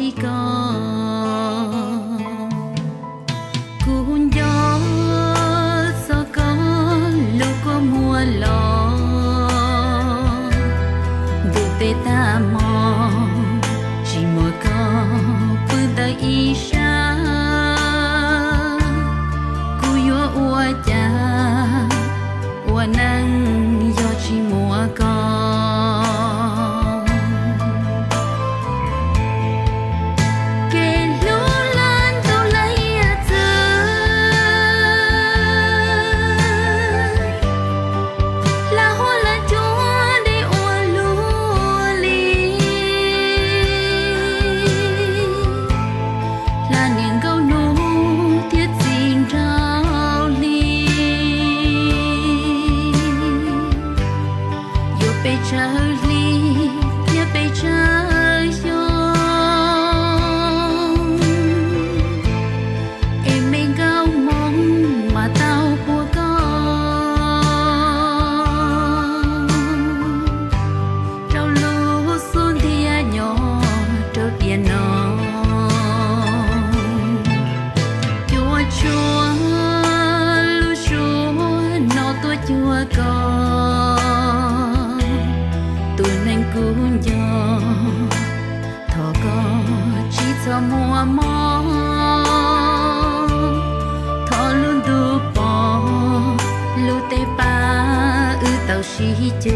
chỉ có cuốn gió sao có lúc có mùa lò vụ tê ta mò chỉ mùa có phương ta y sa cú yo ua cha ua nắng do chỉ mùa có Charlie, nhớ về trời giông. Em mình cao mong mà tao của con. Trao lúa xuân thì nhỏ, trao tiền nó. Chúa chúa, lúa chúa, nó tôi chúa con. Cuốn gió thọ có chỉ cho mùa mò thọ luôn đủ bỏ lưu tê ba tàu xí chưa.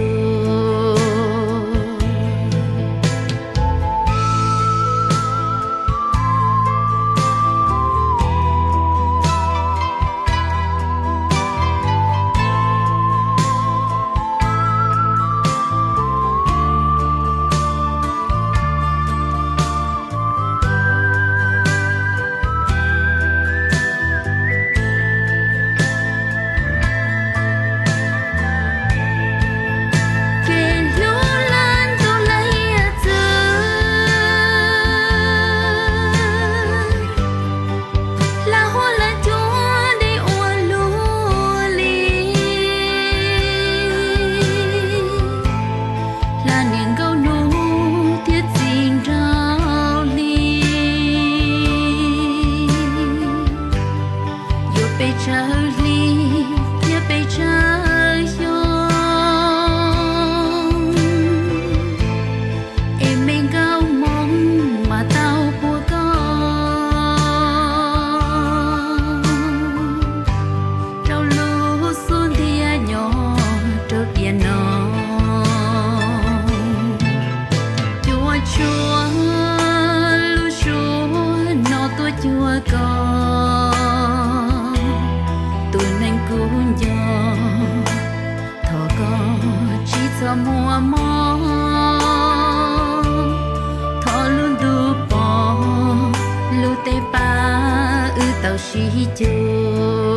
Charlie, nhớ về trời giông. Em mình cao mong mà tao của con. Trao lúa xuân thì nhỏ, trao tiền nó. Chúa chúa, lúa chúa, nó tôi chúa con. Cuốn gió thọ có chỉ cho mùa mò thọ luôn đủ bỏ lưu tê ba tàu xí chưa.